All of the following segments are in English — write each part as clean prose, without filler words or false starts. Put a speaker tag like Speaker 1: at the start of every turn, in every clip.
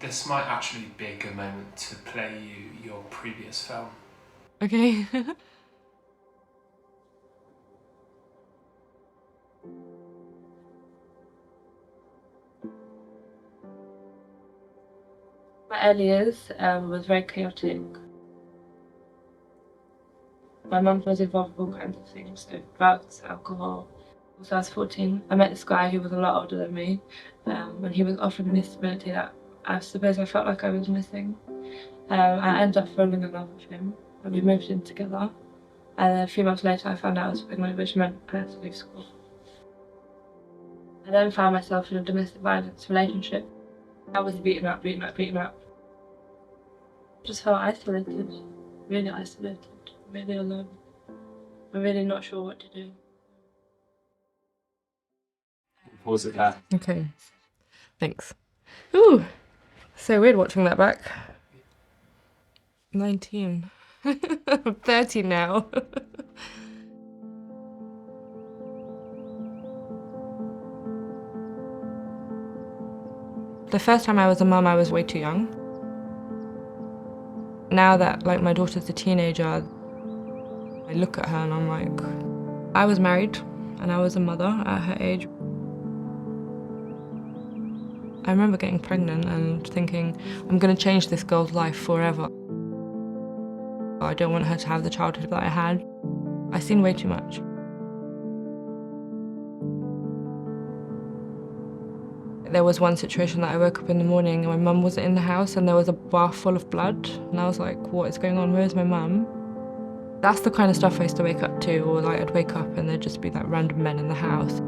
Speaker 1: This might actually be a good moment to play you your previous film.
Speaker 2: Okay. My early years was very chaotic. My mum was involved with all kinds of things, so drugs, alcohol. So I was 14. I met this guy who was a lot older than me, and he was offering me stability that I suppose I felt like I was missing. I ended up falling in love with him, and we moved in together. And a few months later, I found out I was pregnant, which meant I had to leave school. I then found myself in a domestic violence relationship. I was beaten up. Just felt isolated, really alone. I'm really not sure what to do.
Speaker 1: Pause it there.
Speaker 2: Okay, thanks. Ooh, so weird watching that back. 19. I'm 30 now. The first time I was a mum, I was way too young. Now that my daughter's a teenager, I look at her and I'm like, I was married and I was a mother at her age. I remember getting pregnant and thinking, I'm going to change this girl's life forever. I don't want her to have the childhood that I had. I've seen way too much. There was one situation that I woke up in the morning and my mum wasn't in the house and there was a bath full of blood. And I was like, what is going on? Where's my mum? That's the kind of stuff I used to wake up to, or I'd wake up and there'd just be random men in the house.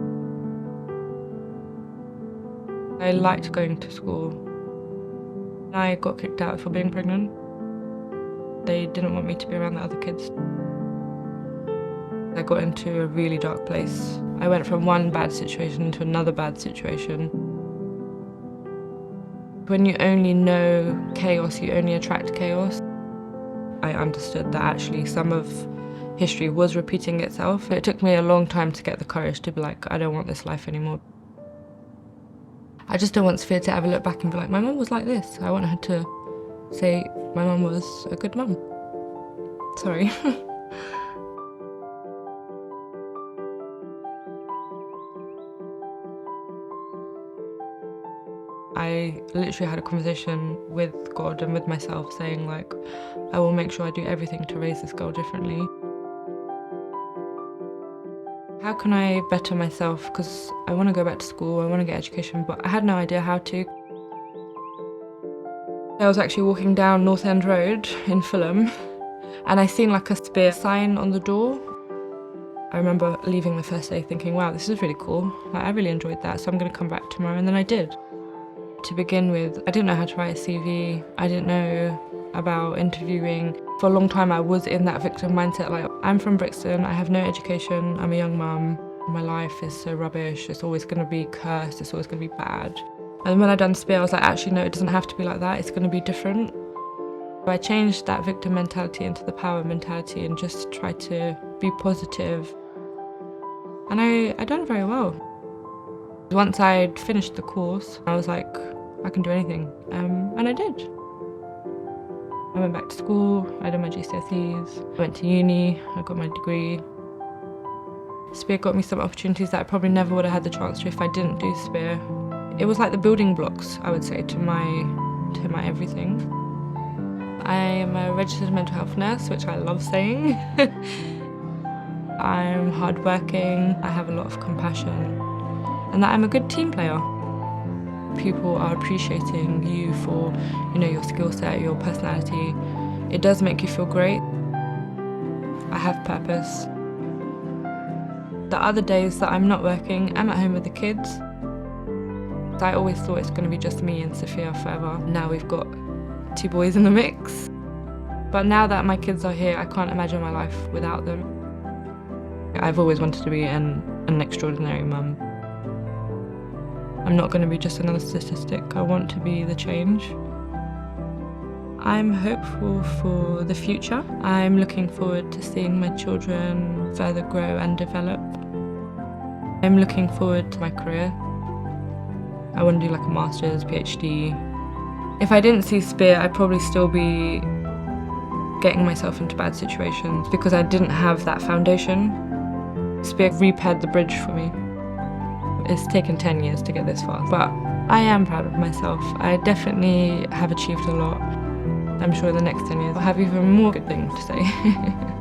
Speaker 2: I liked going to school. I got kicked out for being pregnant. They didn't want me to be around the other kids. I got into a really dark place. I went from one bad situation to another bad situation. When you only know chaos, you only attract chaos. I understood that actually some of history was repeating itself. It took me a long time to get the courage to be like, I don't want this life anymore. I just don't want Sophia to ever look back and be like, my mum was like this. I want her to say, my mum was a good mum. Sorry. I literally had a conversation with God and with myself saying I will make sure I do everything to raise this girl differently. How can I better myself? Because I want to go back to school, I want to get education, but I had no idea how to. I was actually walking down North End Road in Fulham and I seen a spear sign on the door. I remember leaving the first day thinking, wow, this is really cool. I really enjoyed that, so I'm going to come back tomorrow, and then I did. To begin with, I didn't know how to write a CV. I didn't know about interviewing. For a long time, I was in that victim mindset, I'm from Brixton, I have no education, I'm a young mum, my life is so rubbish, it's always going to be cursed, it's always going to be bad. And when I done Spear, I was like, actually, no, it doesn't have to be like that, it's going to be different. I changed that victim mentality into the power mentality and just tried to be positive. And I done very well. Once I'd finished the course, I was like, I can do anything, and I did. I went back to school, I did my GCSEs, I went to uni, I got my degree. Spear got me some opportunities that I probably never would have had the chance to if I didn't do Spear. It was like the building blocks, I would say, to my everything. I am a registered mental health nurse, which I love saying. I'm hardworking, I have a lot of compassion, and that I'm a good team player. People are appreciating you for, your skill set, your personality. It does make you feel great. I have purpose. The other days that I'm not working, I'm at home with the kids. I always thought it's going to be just me and Sophia forever. Now we've got 2 boys in the mix. But now that my kids are here, I can't imagine my life without them. I've always wanted to be an extraordinary mum. I'm not going to be just another statistic. I want to be the change. I'm hopeful for the future. I'm looking forward to seeing my children further grow and develop. I'm looking forward to my career. I want to do a master's, PhD. If I didn't see Spear, I'd probably still be getting myself into bad situations because I didn't have that foundation. Spear repaired the bridge for me. It's taken 10 years to get this far, but I am proud of myself. I definitely have achieved a lot. I'm sure the next 10 years I'll have even more good things to say.